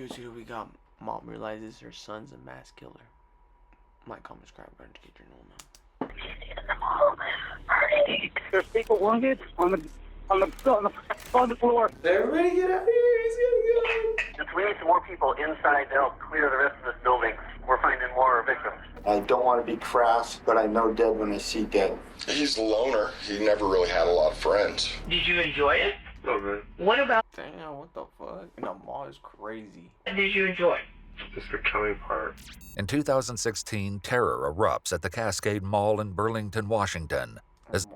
YouTube, we got mom realizes her son's a mass killer. Might comment, subscribe, button to get your normal. There's people wounded on the floor. Everybody get out of here! He's gonna We need some more people inside to help clear the rest of this building. We're finding more victims. I don't want to be crass, but I know dead when I see dead. He's a loner. He never really had a lot of friends. Did you enjoy it? Okay. What about? Damn, what the fuck? The mall is crazy. Did you enjoy? Just the killing part. In 2016, terror erupts at the Cascade Mall in Burlington, Washington, as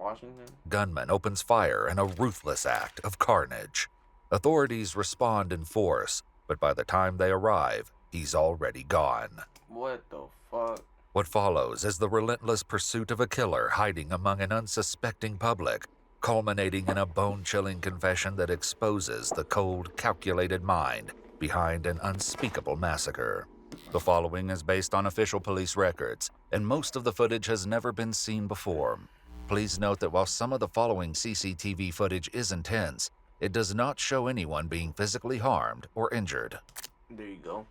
gunman opens fire in a ruthless act of carnage. Authorities respond in force, but by the time they arrive, he's already gone. What the fuck? What follows is the relentless pursuit of a killer hiding among an unsuspecting public, culminating in a bone-chilling confession that exposes the cold, calculated mind behind an unspeakable massacre. The following is based on official police records, and most of the footage has never been seen before. Please note that while some of the following CCTV footage is intense, it does not show anyone being physically harmed or injured. There you go.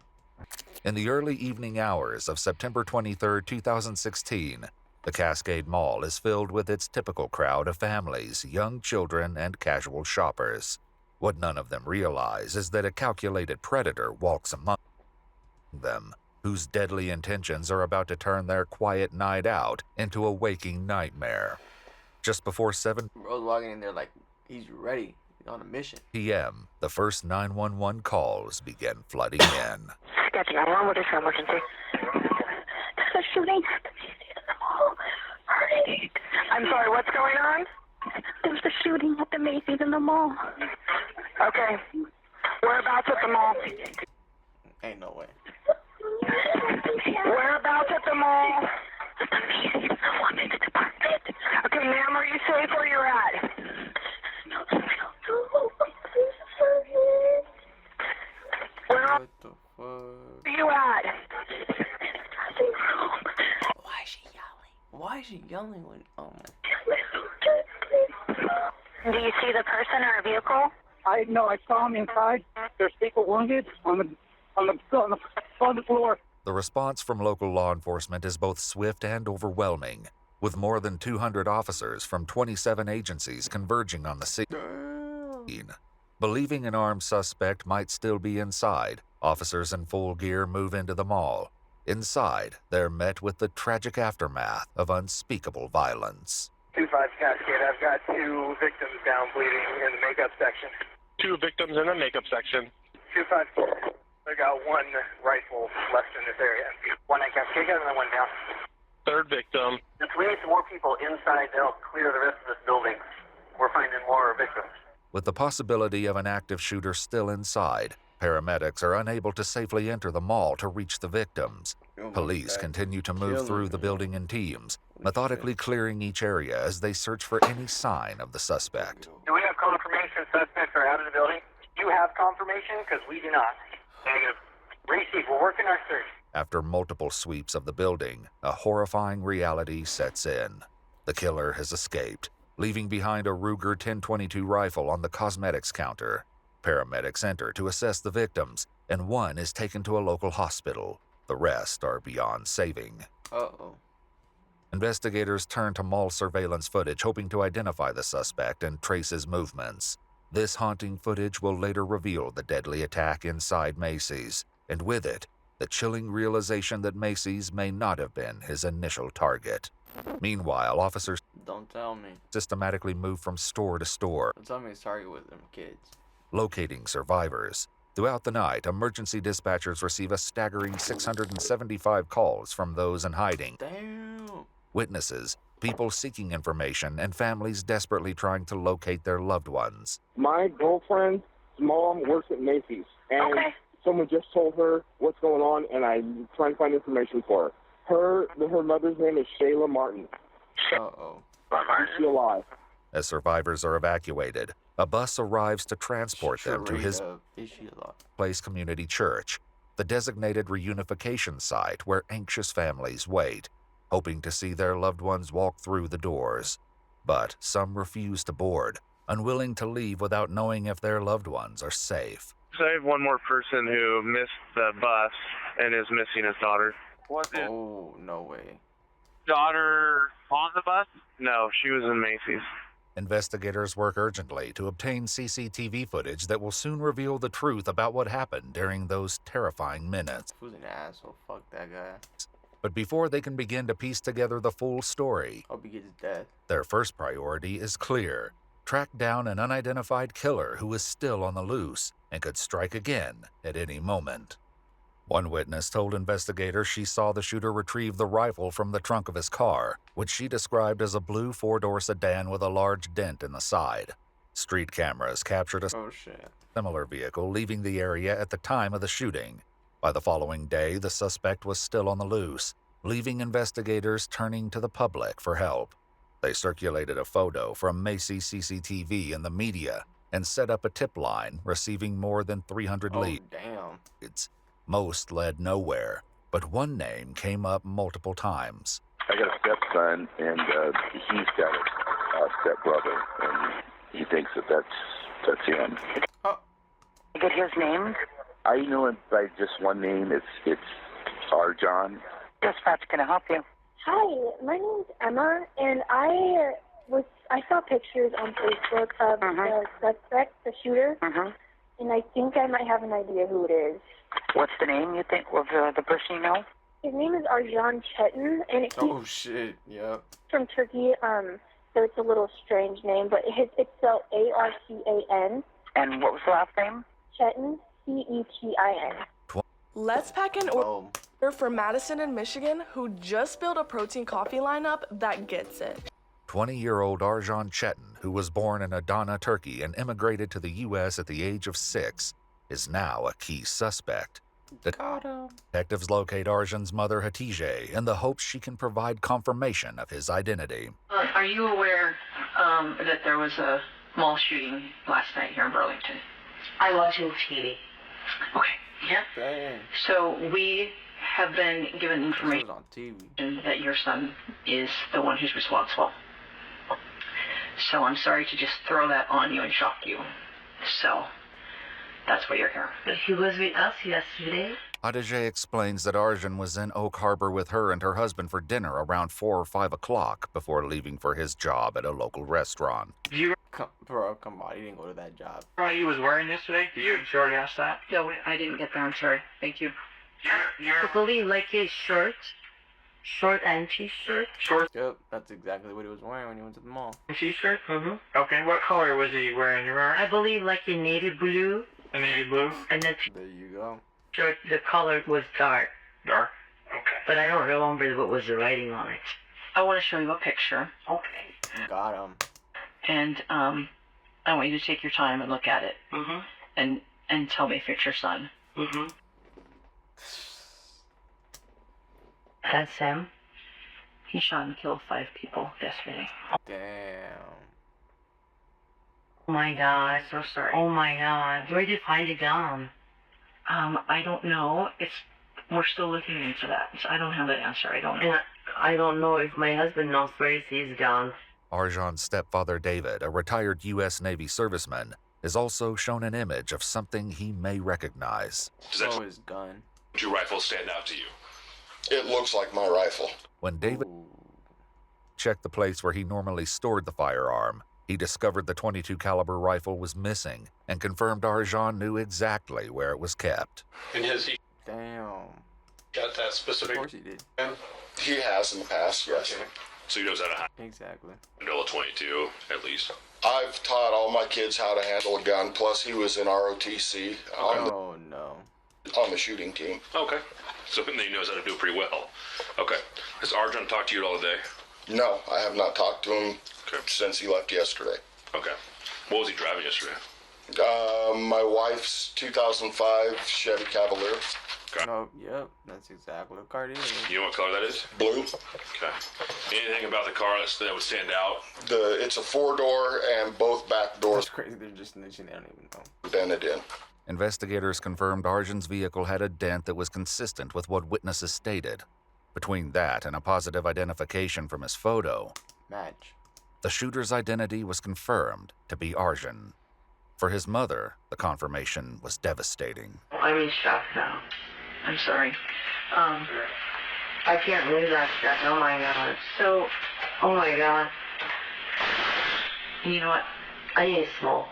In the early evening hours of September 23, 2016, the Cascade Mall is filled with its typical crowd of families, young children, and casual shoppers. What none of them realize is that a calculated predator walks among them, whose deadly intentions are about to turn their quiet night out into a waking nightmare. Just before 7 Bro's walking in there like he's ready. He's on a mission. p.m., the first 911 calls begin flooding in. Sketch 911, what is your emergency? There's a shooting at the museum in the mall. Hurry. I'm sorry, what's going on? There's a shooting at the Macy's in the mall. Okay. Whereabouts at the mall? Ain't no way. Whereabouts at the mall? At the Macy's, the women's department. Okay, ma'am, are you safe where you're at? No, I don't know. Where are What the fuck? you at? Why is she yelling? Why is she yelling when? Oh my. Do you see the person or a vehicle? I saw him inside. There's people wounded on the floor. The response from local law enforcement is both swift and overwhelming, with more than 200 officers from 27 agencies converging on the scene. Believing an armed suspect might still be inside, officers in full gear move into the mall. Inside, they're met with the tragic aftermath of unspeakable violence. 2-5 Cascade, I've got 2 victims down bleeding in the makeup section. 2 victims in the makeup section. 2-5, I got 1 rifle left in this area. 1 at Cascade, got another 1 down. 3rd victim. We need some more people inside to help clear the rest of this building. We're finding more victims. With the possibility of an active shooter still inside, paramedics are unable to safely enter the mall to reach the victims. Police continue to move through the building in teams, methodically clearing each area as they search for any sign of the suspect. Do we have confirmation suspects are out of the building? You have confirmation? Because we do not. Negative. Receive. We're working our search. After multiple sweeps of the building, a horrifying reality sets in. The killer has escaped, leaving behind a Ruger 1022 rifle on the cosmetics counter. Paramedics enter to assess the victims, and 1 is taken to a local hospital. The rest are beyond saving. Uh-oh. Investigators turn to mall surveillance footage hoping to identify the suspect and trace his movements. This haunting footage will later reveal the deadly attack inside Macy's, and with it, the chilling realization that Macy's may not have been his initial target. Meanwhile, officers Don't tell me. systematically move from store to store, Don't tell me it's target with them kids. locating survivors. Throughout the night, emergency dispatchers receive a staggering 675 calls from those in hiding. Damn. Witnesses, people seeking information, and families desperately trying to locate their loved ones. My girlfriend's mom works at Macy's, and Okay. someone just told her what's going on, and I'm trying to find information for her. Her mother's name is Shayla Martin. Uh-oh. Is she alive? As survivors are evacuated, a bus arrives to transport them to his Is she alive? Place Community Church, the designated reunification site where anxious families wait, hoping to see their loved ones walk through the doors. But some refuse to board, unwilling to leave without knowing if their loved ones are safe. So I have one more person who missed the bus and is missing his daughter. Was his Oh, no way. daughter on the bus? No, she was in Macy's. Investigators work urgently to obtain CCTV footage that will soon reveal the truth about what happened during those terrifying minutes. Who's an asshole? Fuck that guy. But before they can begin to piece together the full story, Hope he gets death. their first priority is clear: track down an unidentified killer who is still on the loose and could strike again at any moment. One witness told investigators she saw the shooter retrieve the rifle from the trunk of his car, which she described as a blue four-door sedan with a large dent in the side. Street cameras captured a Oh, shit. similar vehicle leaving the area at the time of the shooting. By the following day, the suspect was still on the loose, leaving investigators turning to the public for help. They circulated a photo from Macy's CCTV in the media and set up a tip line, receiving more than 300 Oh, leads. damn. Most led nowhere, but one name came up multiple times. I got a stepson, and he's got a stepbrother, and he thinks that's him. Get his name? I know him by just one name. It's Arjan. Dispatch, can I help you? Hi, my name's Emma, and I saw pictures on Facebook of the suspect, the shooter, and I think I might have an idea who it is. What's the name you think of the person you know? His name is Arjan Chetin, and he's Oh, shit. Yep. from Turkey, so it's a little strange name, but it's spelled Arcan. And what was the last name? Chetin, Cetin. Let's pack an Oh. order for Madison in Michigan, who just built a protein coffee lineup that gets it. 20-year-old Arjan Chetin, who was born in Adana, Turkey, and immigrated to the U.S. at the age of 6, is now a key suspect. Got him. Detectives locate Arjan's mother, Hatice, in the hopes she can provide confirmation of his identity. Are you aware that there was a mall shooting last night here in Burlington? I watching TV. Okay, yeah. Dang. So we have been given This information was on TV. that your son is the one who's responsible. So I'm sorry to just throw that on you and shock you. So that's why you're here. But he was with us yesterday. Hatice explains that Arjan was in Oak Harbor with her and her husband for dinner around 4 or 5 o'clock before leaving for his job at a local restaurant. Bro, come on. He didn't go to that job. What he was wearing yesterday? Did you already ask that? No, I didn't get there. I'm sorry. Thank you. I believe like his short and t-shirt. Short Yep, that's exactly what he was wearing when he went to the mall. t-shirt? Okay, what color was he wearing? You remember? I believe like a navy blue. A navy blue? And the There you go. shirt, the color was dark. Dark? Okay. But I don't remember what was the writing on it. I want to show you a picture. Okay. Got him. And I want you to take your time and look at it. And tell me if it's your son. That's him. He shot and killed 5 people yesterday. Damn. Oh my God. So sorry. Oh my God. Where did you find the gun? I don't know. We're still looking into that. So I don't have that answer. I don't know. And I don't know if my husband knows where he's gone. Arjan's stepfather, David, a retired U.S. Navy serviceman, is also shown an image of something he may recognize. Oh, his gun. Does your rifle stand out to you? It looks like my rifle. When David checked the place where he normally stored the firearm, he discovered the .22 caliber rifle was missing and confirmed Arjan knew exactly where it was kept. And has he Damn. got that specific? Of course he did. He has in the past, yes. Okay. So he knows how to Exactly. handle a .22, at least. I've taught all my kids how to handle a gun, plus he was in ROTC Oh, no. on the shooting team. Okay. So then he knows how to do it pretty well. Okay. Has Arjun talked to you at all today? No, I have not talked to him since he left yesterday. Okay. What was he driving yesterday? My wife's 2005 Chevy Cavalier. Okay. No, yep, that's exactly what car it is. You know what color that is? Blue. Okay. Anything about the car that would stand out? It's a 4-door and both back doors. That's crazy. They're just snitching. They don't even know. Dented in. Investigators confirmed Arjan's vehicle had a dent that was consistent with what witnesses stated. Between that and a positive identification from his photo, Match. the shooter's identity was confirmed to be Arjan. For his mother, the confirmation was devastating. I'm in shock now. I'm sorry. I can't believe that. Oh my God. So, Oh my God. you know what? I need to smoke.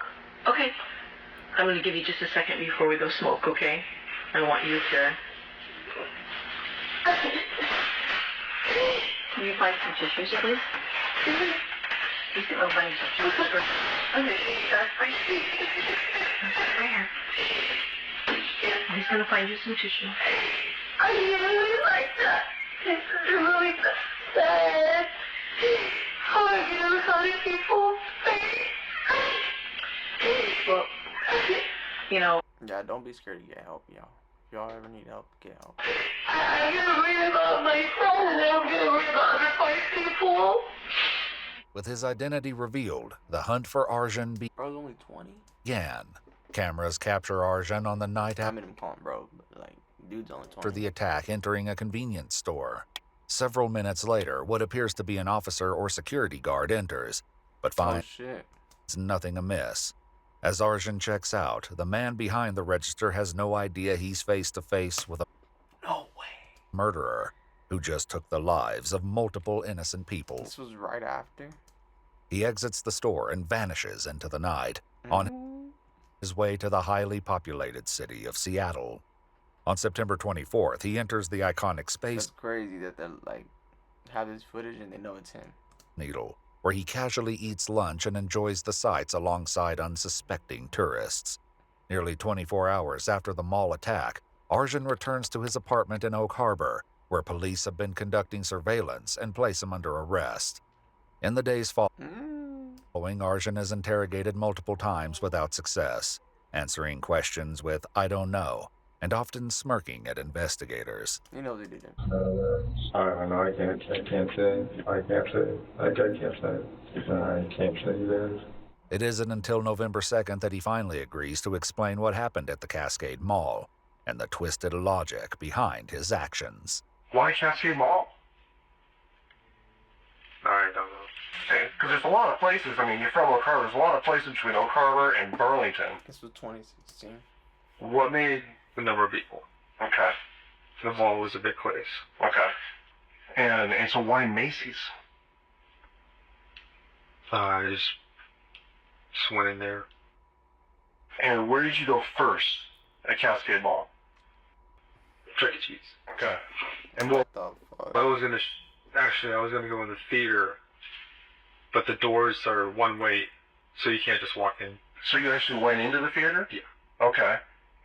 Okay. I'm going to give you just a second before we go smoke, okay? I want you to... Can you find some tissues, please? You can go find some tissues first. Okay, where? He's going to find you some tissue. I really like that. This is really sad. How do people say? Well, you know... Yeah, don't be scared to get help, y'all. If y'all ever need help, get help. I'm gonna read about my phone and I'm gonna read about other five people. With his identity revealed, the hunt for Arjun Bro's only 20? began. Cameras capture Arjun on the night I made him call him bro, but like, dude's only 20. after the attack entering a convenience store. Several minutes later, what appears to be an officer or security guard enters, but finds nothing amiss. As Arjun checks out, the man behind the register has no idea he's face to face with a murderer who just took the lives of multiple innocent people. This was right after? He exits the store and vanishes into the night on his way to the highly populated city of Seattle. On September 24th, he enters the iconic Space That's crazy that they like have this footage and they know it's him. Needle, where he casually eats lunch and enjoys the sights alongside unsuspecting tourists. Nearly 24 hours after the mall attack, Arjun returns to his apartment in Oak Harbor, where police have been conducting surveillance and place him under arrest. In the days following, Arjun is interrogated multiple times without success, answering questions with "I don't know," and often smirking at investigators. You know they didn't. I don't know. I can't say. I can't say that. It isn't until November 2nd that he finally agrees to explain what happened at the Cascade Mall and the twisted logic behind his actions. Why Cascade Mall? I don't know. Because there's a lot of places. I mean, you're from Oak Harbor. There's a lot of places between Oak Harbor and Burlington. This was 2016. What made The number of people. Okay. The mall was a big place. Okay. And so why Macy's? I just went in there. And where did you go first at Cascade Mall? Chuck E. Cheese. Okay. And what the fuck? I was gonna go in the theater, but the doors are one way, so you can't just walk in. So you actually went into the theater? Yeah. Okay.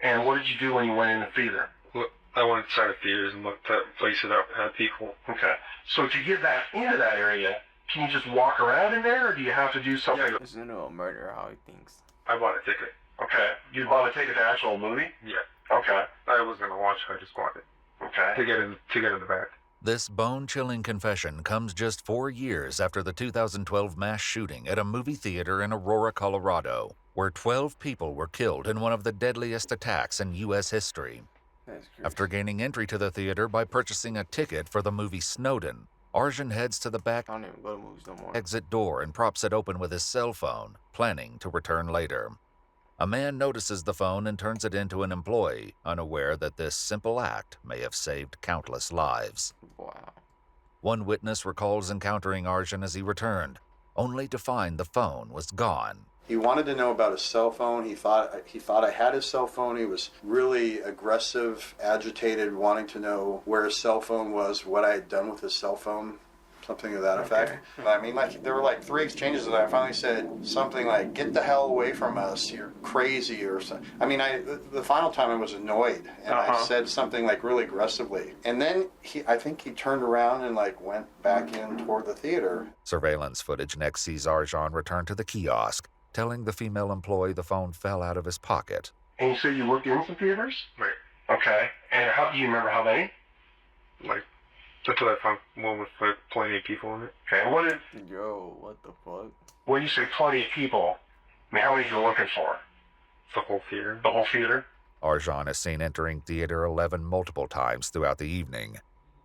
And what did you do when you went in the theater? Look, I went inside the theaters and looked at places that had people. Okay. So to get that into that area, can you just walk around in there, or do you have to do something? Yeah, this is no murder, how he thinks. I bought a ticket. Okay. You bought a ticket to actual movie? Yeah. Okay. I was gonna watch it. I just wanted Okay. to get in the back. This bone-chilling confession comes just 4 years after the 2012 mass shooting at a movie theater in Aurora, Colorado, where 12 people were killed in one of the deadliest attacks in U.S. history. After gaining entry to the theater by purchasing a ticket for the movie Snowden, Arjun heads to the back I don't even go to movies no more. exit door and props it open with his cell phone, planning to return later. A man notices the phone and turns it into an employee, unaware that this simple act may have saved countless lives. Wow. One witness recalls encountering Arjun as he returned, only to find the phone was gone. He wanted to know about his cell phone. He thought I had his cell phone. He was really aggressive, agitated, wanting to know where his cell phone was, what I had done with his cell phone, something to that effect. I mean, like, there were like 3 exchanges that I finally said something like, "Get the hell away from us, you're crazy," or something. I mean, the final time I was annoyed, and I said something like really aggressively. And then I think he turned around and like went back in toward the theater. Surveillance footage next sees Arjun return to the kiosk, telling the female employee the phone fell out of his pocket. And you said you looked in some theaters? Right. Okay. And do you remember how many? Like, until I found one with like plenty of people in it. Okay. And what did the fuck? When you say plenty of people, I mean, how many are you looking for? The whole theater. The whole theater? Arjun is seen entering Theater 11 multiple times throughout the evening.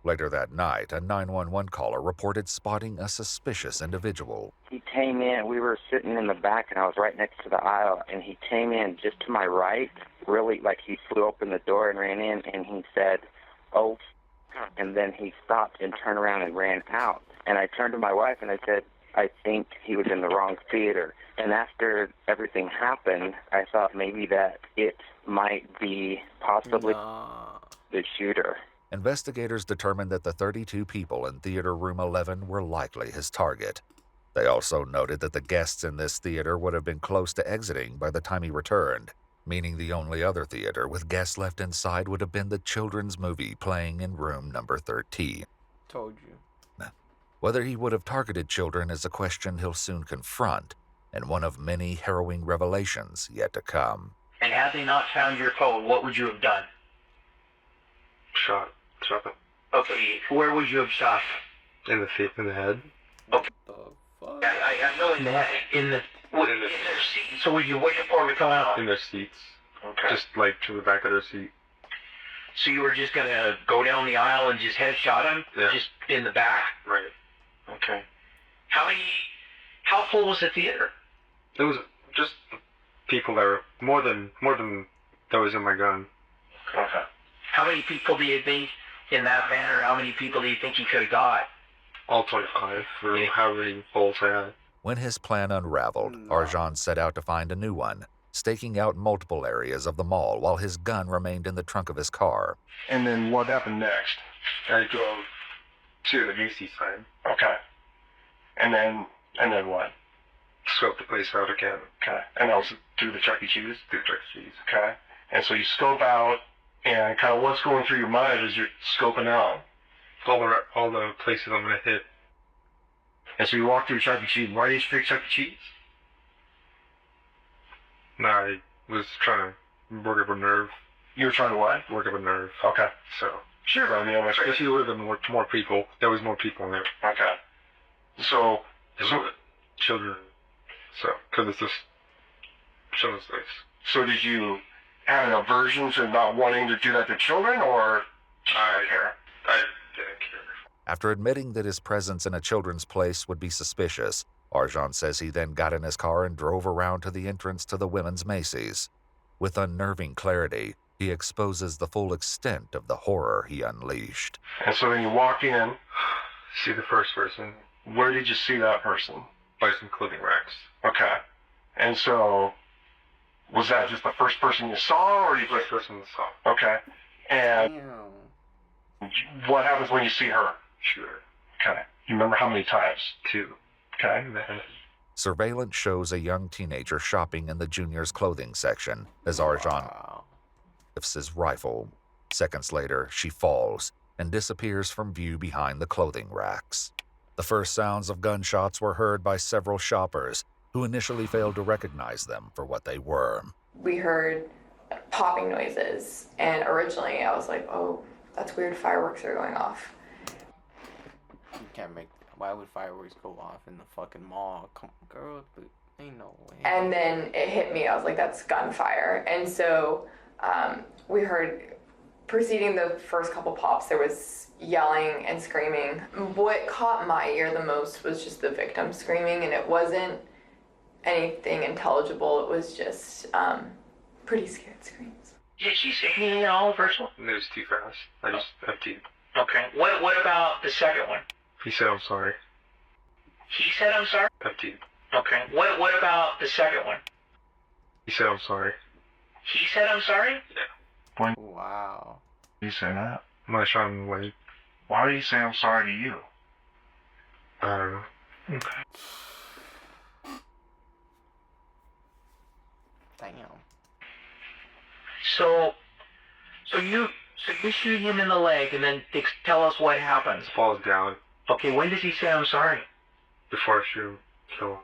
Later that night, a 911 caller reported spotting a suspicious individual. He came in, we were sitting in the back, and I was right next to the aisle, and he came in just to my right, really, like he flew open the door and ran in, and he said, "Oh," and then he stopped and turned around and ran out. And I turned to my wife and I said, "I think he was in the wrong theater." And after everything happened, I thought maybe that it might be possibly the shooter. Investigators determined that the 32 people in theater room 11 were likely his target. They also noted that the guests in this theater would have been close to exiting by the time he returned, meaning the only other theater with guests left inside would have been the children's movie playing in room number 13. Told you. Whether he would have targeted children is a question he'll soon confront, and one of many harrowing revelations yet to come. And had they not found your phone, what would you have done? Shot them. Okay, where would you have shot? In the head. Okay. I know in the head. In their seat. So would you wait for them to come out? In their seats. Okay. Just like to the back of their seat. So you were just gonna go down the aisle and just headshot him? Yeah. Just in the back? Right. Okay. How full was the theater? It was just people that were more than that was in my gun. Okay. How many people do you think in that manner? How many people do you think he could have got? All 25, or however many holes I had. When his plan unraveled, Arjan set out to find a new one, staking out multiple areas of the mall while his gun remained in the trunk of his car. And then what happened next? I drove to the Macy's side. Okay. And then what? Scope the place out again. Okay. And also through the Chuck E. Cheese? Through Chuck E. Cheese. Okay. And so you scope out, and kind of what's going through your mind as you're scoping out? All the places I'm going to hit. And so you walk through Chuck E. Cheese. Why did you pick Chuck E. Cheese? No, I was trying to work up a nerve. You were trying to what? Work up a nerve. Okay. So. Sure, I mean, if you would have been more people, there was more people in there. Okay. So children. So, because it's just children's place. So did you have an aversion to not wanting to do that to children, or I didn't care. After admitting that his presence in a children's place would be suspicious, Arjan says he then got in his car and drove around to the entrance to the women's Macy's. With unnerving clarity, he exposes the full extent of the horror he unleashed. And so then you walk in, see the first person. Where did you see that person? By some clothing racks. Okay. And so, was that just the first person you saw, or you first person you saw? Okay. And what happens when you see her? Sure. Okay. You remember how many times? 2. Okay. Surveillance shows a young teenager shopping in the juniors' clothing section as Arjan lifts his rifle. Seconds later, she falls and disappears from view behind the clothing racks. The first sounds of gunshots were heard by several shoppers who initially failed to recognize them for what they were. We heard popping noises, and originally I was like, oh, that's weird, fireworks are going off. You can't make... Why would fireworks go off in the fucking mall? Come on, girl, ain't no way. And then it hit me, I was like, that's gunfire. And so we heard, preceding the first couple pops, there was yelling and screaming. What caught my ear the most was just the victim screaming, and it wasn't anything intelligible. It was just pretty scared screams. Did she say anything at all virtual? It was too fast. I just emptied. Okay. What about the second one? He said, "I'm sorry." He said, "I'm sorry"? Emptied. Okay. What about the second one? He said, "I'm sorry." He said, "I'm sorry"? Yeah. Wow. You say that? When I shot him in the leg. Why did he say I'm sorry to you? I don't know. Okay. Damn. So you shoot him in the leg, and then tell us what happens. Falls down. Okay, when does he say I'm sorry? Before I shoot him, kill him.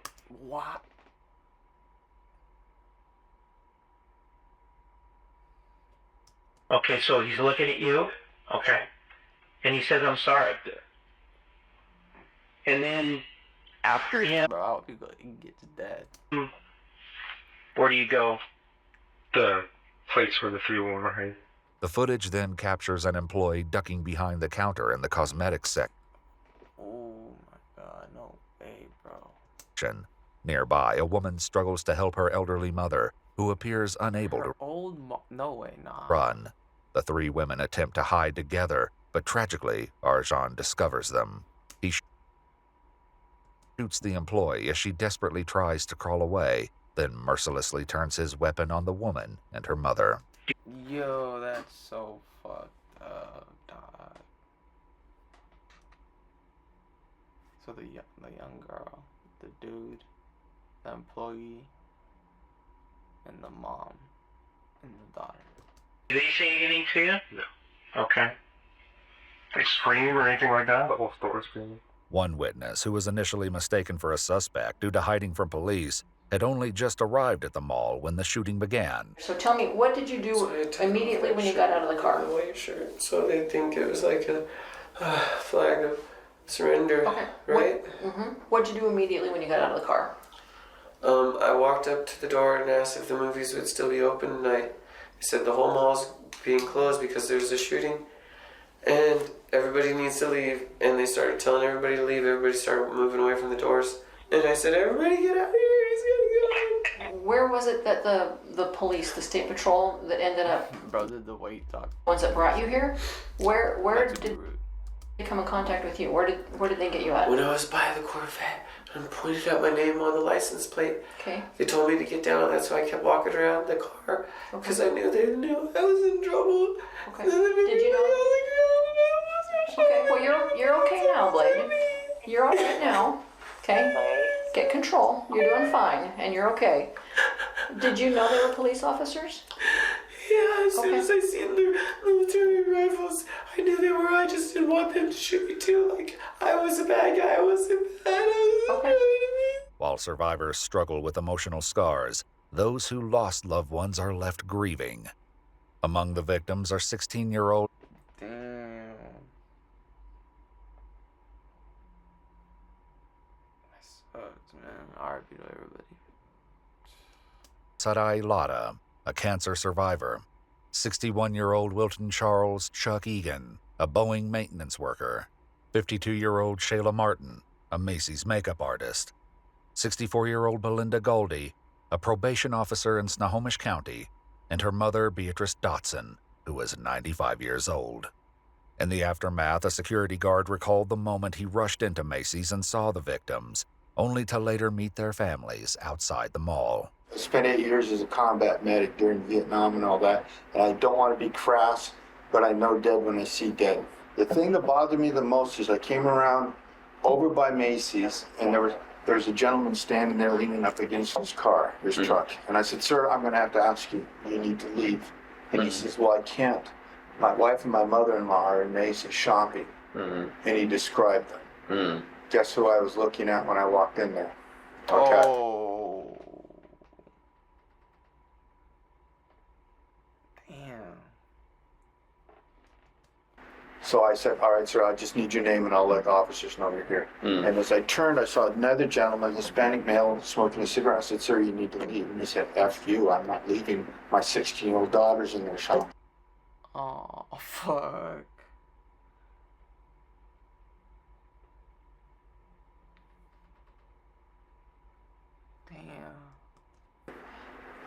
What? Okay, so he's looking at you. Okay. And he says, I'm sorry. And then, after him... Bro, you can get to that. Where do you go? The place where the 3 women were hiding. The footage then captures an employee ducking behind the counter in the cosmetics section. Oh my god, no way, bro. Nearby, a woman struggles to help her elderly mother, who appears unable to No way, nah. run. The three women attempt to hide together, but tragically, Arjan discovers them. He shoots the employee as she desperately tries to crawl away, then mercilessly turns his weapon on the woman and her mother. Yo, that's so fucked up, dog. So the young girl, the dude, the employee, and the mom, and the daughter. Did they say anything to you? No. Okay. They scream or anything like that? The whole store screaming. One witness, who was initially mistaken for a suspect due to hiding from police, had only just arrived at the mall when the shooting began. So tell me, what did you do immediately when you got out of the car? A white shirt, so they think it was like a flag of surrender, Okay. right? What'd you do immediately when you got out of the car? I walked up to the door and asked if the movies would still be open, and I said the whole mall's being closed because there's a shooting, and everybody needs to leave. And they started telling everybody to leave. Everybody started moving away from the doors, and I said, "Everybody get out of here! He's gonna go!" Where was it that the police, the state patrol, that ended up Bro, did the wait dog. ones that brought you here? Where did they come in contact with you? Where did they get you at? When I was by the Corvette and pointed out my name on the license plate, Okay. they told me to get down on that, so I kept walking around the car because I knew they knew I was in trouble. Okay. Did you know? Okay. Well, you're okay now, Blade. You're all right now. Okay. Get control. You're doing fine, and you're okay. Did you know they were police officers? Yeah, as soon as I seen their military rifles, I knew they were. I just didn't want them to shoot me too. Like, I was a bad guy. I wasn't bad. While survivors struggle with emotional scars, those who lost loved ones are left grieving. Among the victims are 16-year-old Damn. That sucks, man. R.I.P. to everybody. Sarai Lada, a cancer survivor, 61-year-old Wilton Charles Chuck Egan, a Boeing maintenance worker, 52-year-old Shayla Martin, a Macy's makeup artist, 64-year-old Belinda Goldie, a probation officer in Snohomish County, and her mother Beatrice Dotson, who was 95 years old. In the aftermath, a security guard recalled the moment he rushed into Macy's and saw the victims, only to later meet their families outside the mall. I spent 8 years as a combat medic during Vietnam and all that, and I don't want to be crass, but I know dead when I see dead. The thing that bothered me the most is I came around over by Macy's, and there's a gentleman standing there leaning up against his car, his truck. And I said, "Sir, I'm going to have to ask you, you need to leave." And he says, "Well, I can't. My wife and my mother-in-law are in Macy's shopping." And he described them. Guess who I was looking at when I walked in there? Okay. Oh. Damn. So I said, "All right, sir, I just need your name and I'll let officers know you're here." And as I turned, I saw another gentleman, Hispanic male, smoking a cigarette. I said, "Sir, you need to leave." And he said, "F you, I'm not leaving. My 16-year-old daughter's in their shop." Oh, fuck. Damn.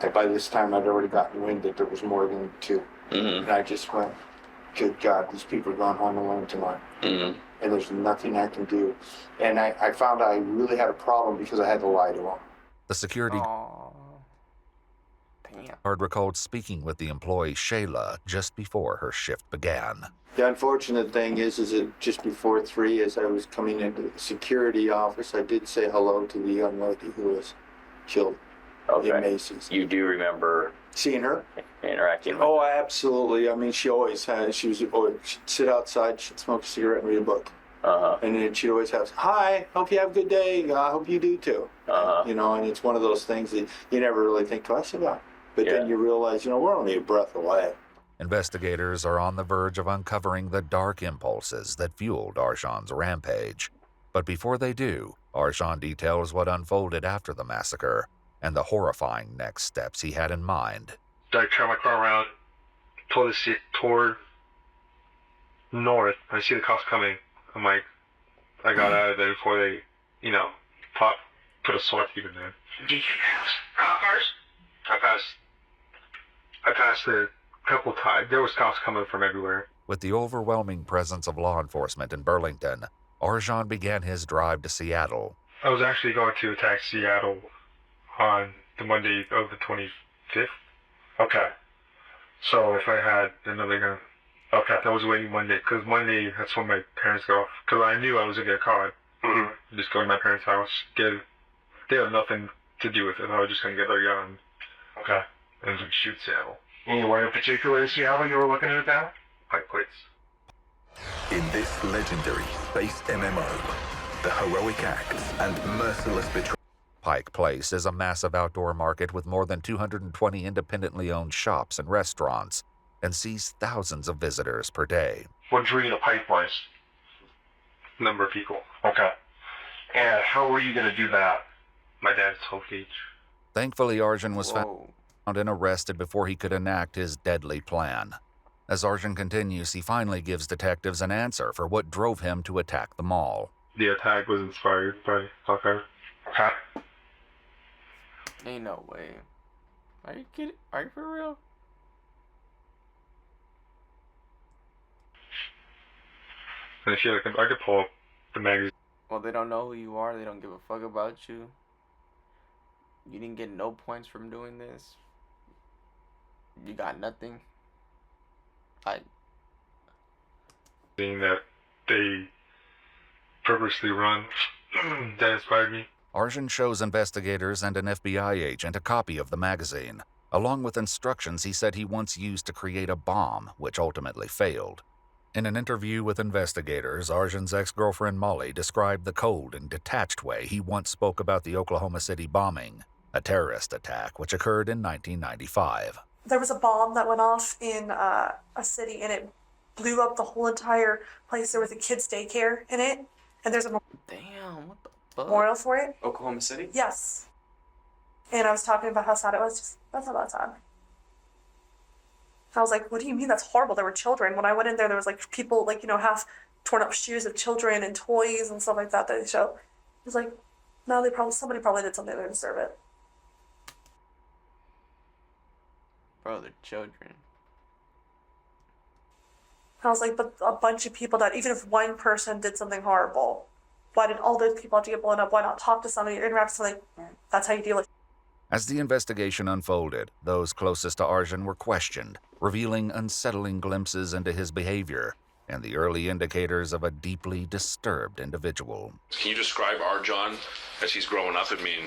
And by this time, I'd already gotten wind that there was more than two. And I just went, "Good God, these people are going home alone tonight." And there's nothing I can do. And I found I really had a problem because I had to lie to them. The security guard recalled speaking with the employee Shayla just before her shift began. The unfortunate thing is that just before 3, as I was coming into the security office, I did say hello to the young lady who was killed in Macy's. You do remember seeing her? Interacting with Oh, absolutely. I mean, she'd she'd sit outside, she'd smoke a cigarette and read a book. And then she'd always have, "Hi, hope you have a good day. I hope you do too." You know, and it's one of those things that you never really think twice about. But then you realize, we're only a breath away. Investigators are on the verge of uncovering the dark impulses that fueled Arjan's rampage. But before they do, Arjan details what unfolded after the massacre and the horrifying next steps he had in mind. I turned my car around, toward north. I see the cops coming. I'm like, I got out of there before they, put a sword team in there. Did you pass cop cars? I passed it a couple times. There was cops coming from everywhere. With the overwhelming presence of law enforcement in Burlington, Arjan began his drive to Seattle. I was actually going to attack Seattle on the Monday of the 25th. Okay. So if I had another gun. Okay, that was waiting Monday, because Monday, that's when my parents go off. Because I knew I was going to get caught. Mm-hmm. Just go to my parents' house, they had nothing to do with it. I was just going to get their gun. Okay. And shoot Seattle. Anywhere in particular in Seattle you were looking at that? Pike Place. In this legendary space MMO, the heroic acts and merciless betrayal. Pike Place is a massive outdoor market with more than 220 independently owned shops and restaurants, and sees thousands of visitors per day. What drew you to Pike Place? Number of people. Okay. And how were you going to do that? My dad's told Gage. Thankfully, Arjan was found and arrested before he could enact his deadly plan. As Arjan continues, he finally gives detectives an answer for what drove him to attack the mall. The attack was inspired by Hawkeye. Okay. Ain't no way. Are you kidding? Are you for real? And if you I could pull up the magazine. Well, they don't know who you are. They don't give a fuck about you. You didn't get no points from doing this. You got nothing. Seeing that they purposely run, that inspired me. Arjan shows investigators and an FBI agent a copy of the magazine, along with instructions he said he once used to create a bomb, which ultimately failed. In an interview with investigators, Arjan's ex-girlfriend Molly described the cold and detached way he once spoke about the Oklahoma City bombing, a terrorist attack which occurred in 1995. There was a bomb that went off in a city, and it blew up the whole entire place. There was a kids' daycare in it, and there's a damn, what the fuck? memorial for it. Oklahoma City? Yes. And I was talking about how sad it was. That's not that sad. I was like, what do you mean that's horrible? There were children. When I went in there, there was like people, like, half torn up shoes of children and toys and stuff like that they show. It was like, no, somebody probably did something to deserve it. Bro, they're children. I was like, but a bunch of people that, even if one person did something horrible, why did all those people have to get blown up? Why not talk to somebody or interact with somebody? That's how you deal with it. As the investigation unfolded, those closest to Arjan were questioned, revealing unsettling glimpses into his behavior and the early indicators of a deeply disturbed individual. Can you describe Arjan as he's growing up? I mean,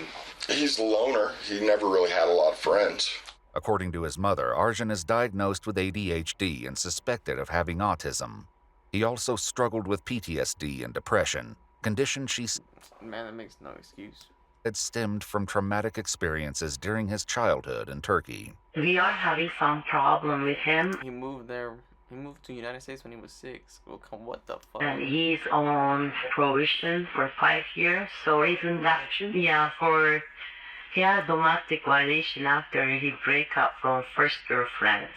he's a loner. He never really had a lot of friends. According to his mother, Arjan is diagnosed with ADHD and suspected of having autism. He also struggled with PTSD and depression, conditions she said Man, that makes no excuse. Stemmed from traumatic experiences during his childhood in Turkey. We are having some problem with him. He moved to the United States when he was 6. Well, what the fuck? And he's on probation for 5 years, so isn't that... Yeah, he had domestic violation after he break up from first girlfriend.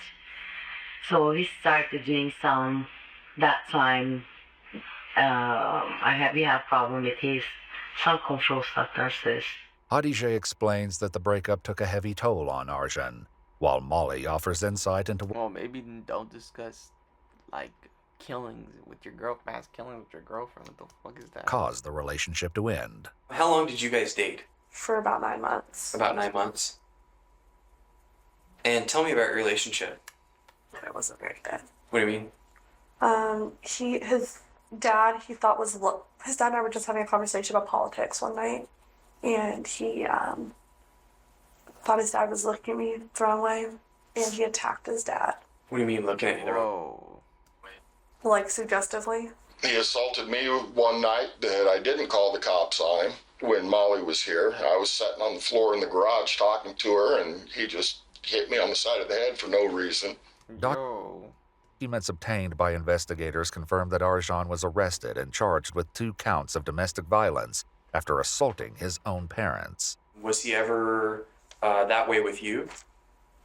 So he started doing some, that time, we have problem with his self-control substances. Hadijeh explains that the breakup took a heavy toll on Arjan, while Molly offers insight into... Well, maybe don't discuss, killings with your girlfriend. Mass killing with your girlfriend. What the fuck is that? Caused the relationship to end. How long did you guys date? For about 9 months. About 9 months. And tell me about your relationship. It wasn't very good. What do you mean? His dad and I were just having a conversation about politics one night, and he thought his dad was looking at me the wrong way, and he attacked his dad. What do you mean looking at you the wrong way? Suggestively. He assaulted me one night that I didn't call the cops on him when Molly was here. I was sitting on the floor in the garage talking to her, and he just hit me on the side of the head for no reason. Documents obtained by investigators confirmed that Arjan was arrested and charged with 2 counts of domestic violence after assaulting his own parents. Was he ever that way with you?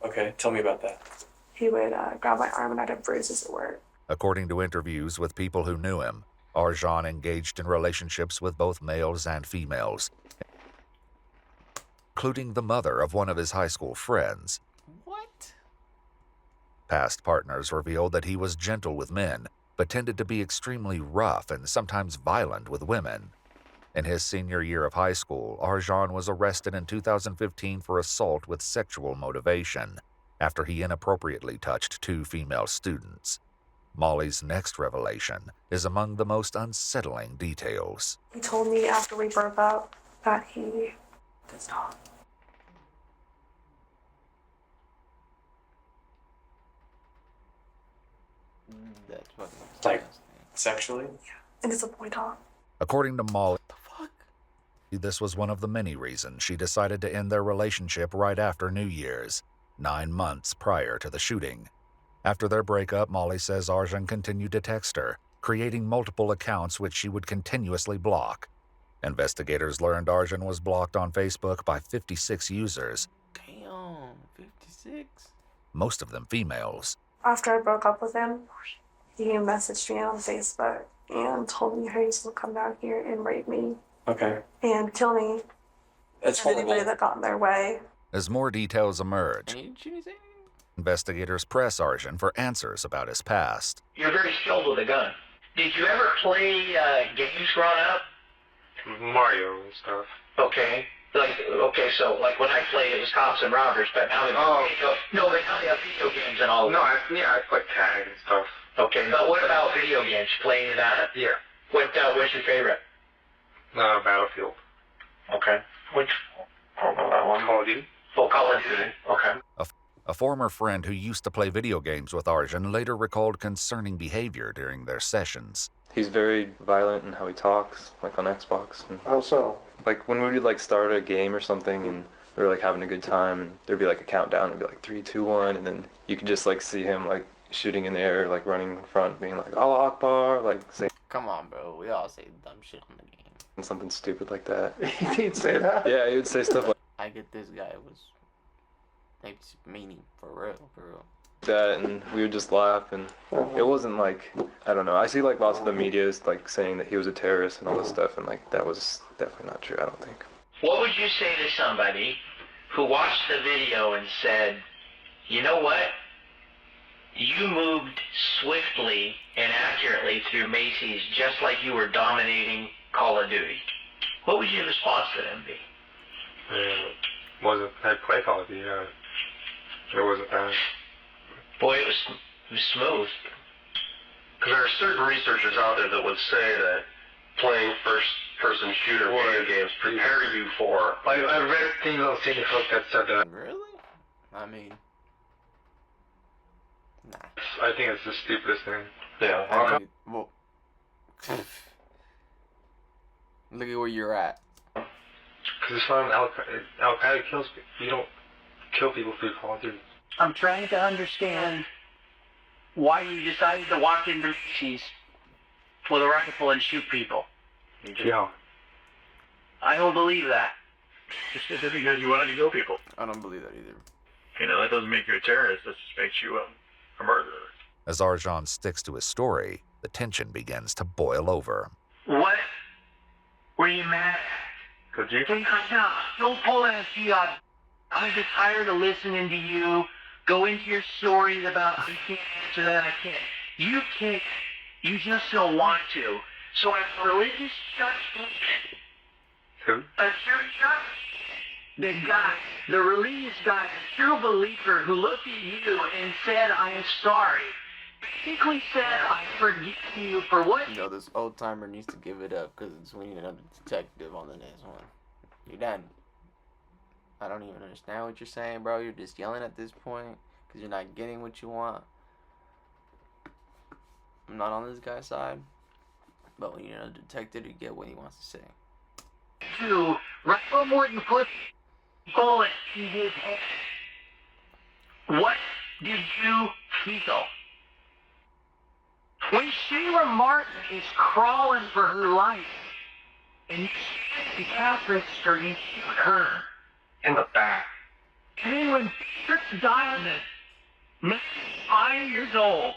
Okay, tell me about that. he would grab my arm and I'd have bruises at work. According to interviews with people who knew him, Arjan engaged in relationships with both males and females, including the mother of one of his high school friends. What? Past partners revealed that he was gentle with men, but tended to be extremely rough and sometimes violent with women. In his senior year of high school, Arjan was arrested in 2015 for assault with sexual motivation after he inappropriately touched 2 female students. Molly's next revelation is among the most unsettling details. He told me after we broke up that he does not. That's fucking Like, sexually? Yeah. And it's a boy talk. According to Molly, this was one of the many reasons she decided to end their relationship right after New Year's, 9 months prior to the shooting. After their breakup, Molly says Arjan continued to text her, creating multiple accounts which she would continuously block. Investigators learned Arjan was blocked on Facebook by 56 users. Damn, 56? Most of them females. After I broke up with him, he messaged me on Facebook and told me he's going to come down here and rape me. Okay. And kill me. That's and anybody that got in their way. As more details emerge, investigators press Arjan for answers about his past. You're very skilled with a gun. Did you ever play games growing up? Mario and stuff. Okay. So when I played, it was cops and robbers, but now they have video games and all. No, I play tag and stuff. Okay, but what about video games? Play that? Yeah. What's your favorite? Battlefield. Okay. Which? Call of Duty. Oh, Call of Duty. Okay. A former friend who used to play video games with Arjan later recalled concerning behavior during their sessions. He's very violent in how he talks, like on Xbox. And How so? like when we would start a game or something and we were having a good time and there'd be a countdown, it'd be 3, 2, 1, and then you could just see him shooting in the air, running in front, being Allah Akbar, saying. Come on, bro. We all say dumb shit on the game. Something stupid like that. He'd say that? Yeah, he would say stuff like I get this guy was meaning for real. that, and we would just laugh, and it wasn't I don't know. I see lots of the media is saying that he was a terrorist and all this stuff, and that was definitely not true. I don't think. What would you say to somebody who watched the video and said, you know what? You moved swiftly and accurately through Macy's just like you were dominating Call of Duty. What would your response to them be? I play Call of Duty. It wasn't bad. Boy, it was smooth. Because there are certain researchers out there that would say that playing first-person shooter video games prepare you for. I read things on Facebook that said that. Really? I mean, nah. I think it's the stupidest thing. Yeah. I mean, well, look at where you're at. Because it's not Al-Qaeda kills people. You don't kill people through Call of Duty. I'm trying to understand why you decided to walk into Macy's with a rifle and shoot people. Yeah. I don't believe that. Just because you wanted to kill people. I don't believe that either. That doesn't make you a terrorist. That just makes you a murderer. As Arjan sticks to his story, the tension begins to boil over. What were you mad at? Could you? No, don't pull that out. I'm just tired of listening to you go into your stories about I can't answer that, I can't. You can't. You just don't want to. So as a religious judge, Who? a true judge, the religious guy, a true believer who looked at you and said, I am sorry. Basically said, I forgive you for what? This old timer needs to give it up because we need another detective on the next one. You're done. I don't even understand what you're saying, bro. You're just yelling at this point because you're not getting what you want. I'm not on this guy's side, but we need another detective to get what he wants to say. Right before you put bullet in his head, what did you feel? When Sheila Martin is crawling for her life, and you see the Catherine Street and shoot her In the back. and then when Trips Diamond 5 years old,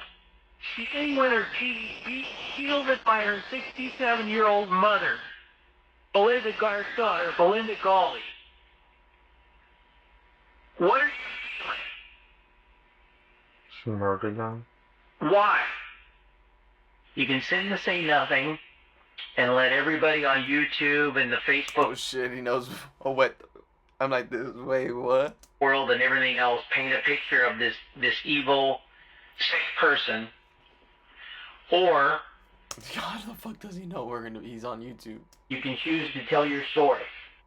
sitting with her teeth shielded by her 67-year-old mother, Belinda Garth's daughter, Belinda Gawley. What are you She murdered them. doing? Why? You can sit and say nothing and let everybody on YouTube and the Facebook Oh shit, he knows. Oh, what? I'm like, this. Wait, what? world and everything else paint a picture of this evil, sick person. Or God, the fuck does he know he's on YouTube? you can choose to tell your story.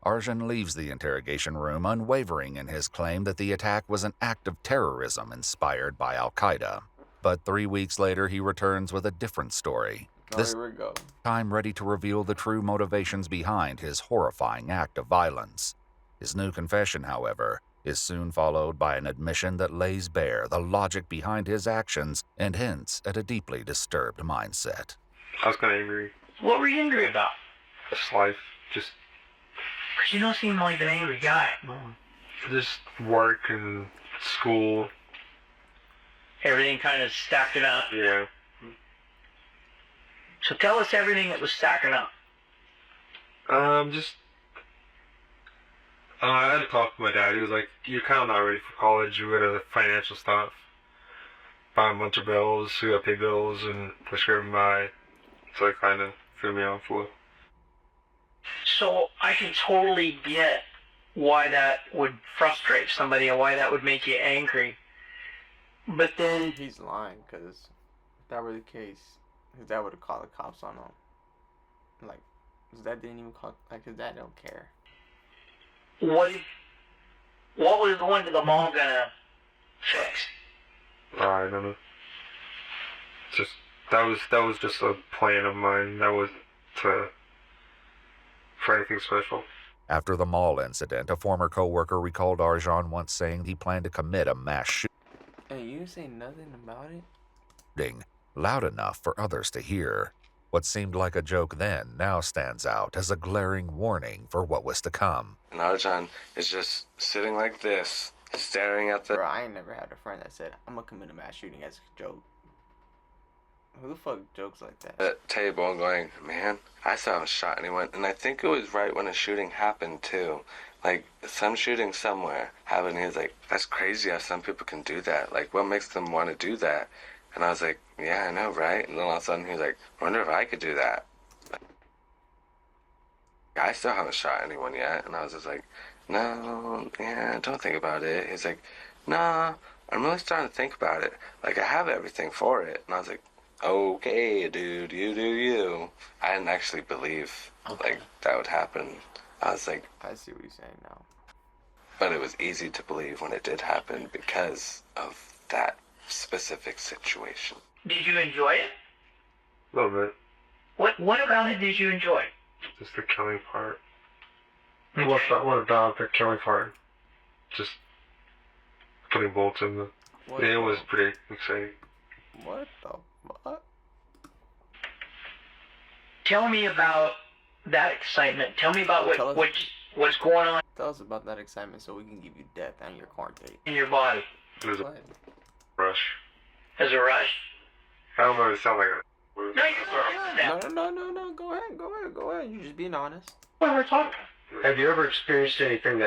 Arjan leaves the interrogation room unwavering in his claim that the attack was an act of terrorism inspired by Al-Qaeda. But 3 weeks later, he returns with a different story. This Here we go. time ready to reveal the true motivations behind his horrifying act of violence. His new confession, however, is soon followed by an admission that lays bare the logic behind his actions and hints at a deeply disturbed mindset. I was kind of angry. What were you angry about? Just life. Just You don't seem like an angry guy. Just work and school. Everything kind of stacking up. Yeah. So tell us everything that was stacking up. I had to talk to my dad. He was like, "You're kind of not ready for college. You got the financial stuff. Buy a bunch of bills. You got to pay bills and push everything by." So it kind of threw me off a little. So I can totally get why that would frustrate somebody and why that would make you angry. But then He's lying, because if that were the case, his dad would have called the cops on him. Like, his dad didn't even call, like, his dad don't care. what was going to the mall gonna fix? I don't know. Just that was just a plan of mine. That was for anything special. After the mall incident, a former co-worker recalled Arjan once saying he planned to commit a mass And you say nothing about it? shooting, loud enough for others to hear. What seemed like a joke then now stands out as a glaring warning for what was to come. And Arjan is just sitting like this, staring at the... Bro, I ain't never had a friend that said, I'm gonna commit a mass shooting as a joke. Who the fuck jokes like that? table and going, man, I still haven't shot anyone. And I think it was right when a shooting happened, too. Like, some shooting somewhere happened. He was like, that's crazy how some people can do that. Like, what makes them want to do that? And I was like, yeah, I know, right? And then all of a sudden he was like, I wonder if I could do that. I still haven't shot anyone yet. And I was just like, no, yeah, don't think about it. He's like, nah, I'm really starting to think about it. Like, I have everything for it. And I was like, okay, dude, you do you. I didn't actually believe, like, that would happen. I was like... I see what you're saying now. But it was easy to believe when it did happen because of that specific situation. Did you enjoy it? A little bit. What about it did you enjoy? Just the killing part. What about the killing part? Just putting bolts in the... It was pretty exciting. What the fuck? Tell me about that excitement. Tell me about what's going on Tell us about that excitement so we can give you death on your court date. in your body. It was a rush. As a rush. I don't know if it sounds like it. No, you're not doing that. No. Go ahead. You're just being honest. Well, we're talking. Have you ever experienced anything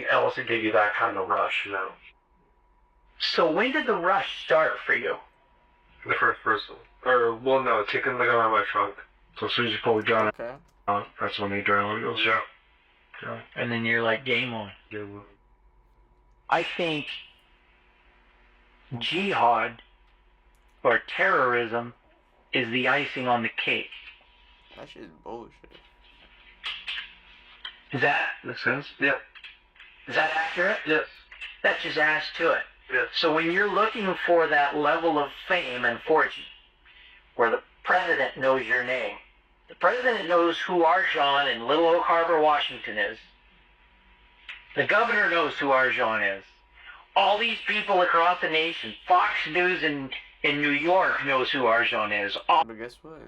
else that gave you that kind of rush, you know? So when did the rush start for you? The first person. Well, no, taking the gun out of my trunk. So as soon as you pull the gun out, that's when the adrenaline goes. Yeah. And then you're like, game on. Game on. I think jihad or terrorism is the icing on the cake. That shit is bullshit. Is that? Makes sense? Yeah. Is that accurate? Yes. That just adds to it. Yes. So when you're looking for that level of fame and fortune, where the president knows your name, the president knows who Arjan in Little Oak Harbor, Washington is. The governor knows who Arjan is. All these people across the nation, Fox News in New York knows who Arjan is. But guess what?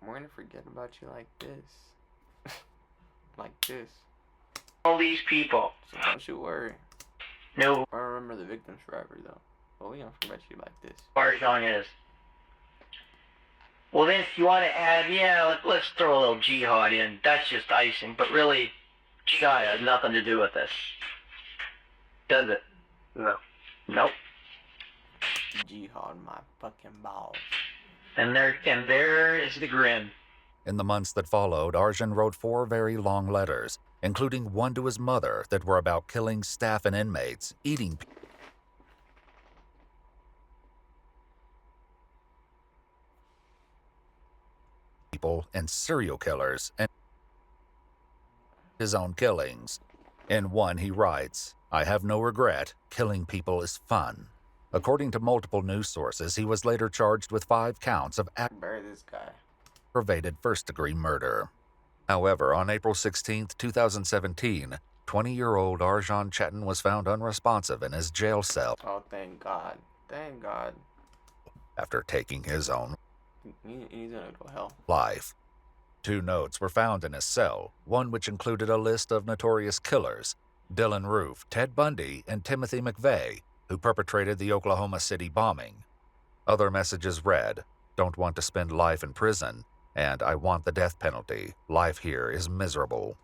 We're gonna forget about you like this. Like this. All these people. So don't you worry. No. I remember the victims forever, though. Well, we don't forget you like this. Arjan is. Well, then if you want to add, yeah, let's throw a little jihad in. That's just icing. But really, jihad has nothing to do with this. Does it? No. Nope. Jihad my fucking balls. And there is the grin. In the months that followed, Arjan wrote 4 very long letters, including one to his mother that were about killing staff and inmates, eating people, and serial killers, and his own killings. In one, he writes, "I have no regret. Killing people is fun." According to multiple news sources, he was later charged with 5 counts of Bury this guy. aggravated first-degree murder. However, on April 16, 2017, 20-year-old Arjan Chetan was found unresponsive in his jail cell. Oh, thank God. Thank God. After taking his own He's gonna go hell. life. 2 notes were found in his cell, one which included a list of notorious killers, Dylan Roof, Ted Bundy, and Timothy McVeigh, who perpetrated the Oklahoma City bombing. Other messages read, "Don't want to spend life in prison," and "I want the death penalty. Life here is miserable."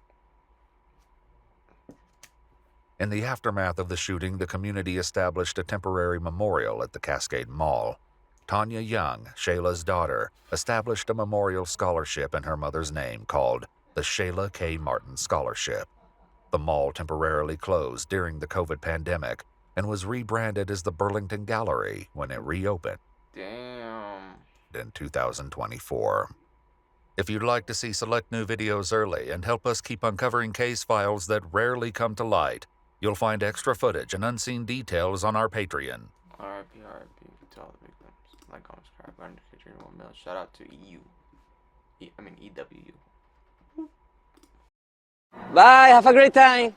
In the aftermath of the shooting, the community established a temporary memorial at the Cascade Mall. Tanya Young, Shayla's daughter, established a memorial scholarship in her mother's name called the Shayla K. Martin Scholarship. The mall temporarily closed during the COVID pandemic and was rebranded as the Burlington Gallery when it reopened. Damn. In 2024. If you'd like to see select new videos early and help us keep uncovering case files that rarely come to light, you'll find extra footage and unseen details on our Patreon. R.I.P. to all the victims. Like, comment, subscribe, go to Patreon 1 mil. Shout out to EWU. Bye, have a great time.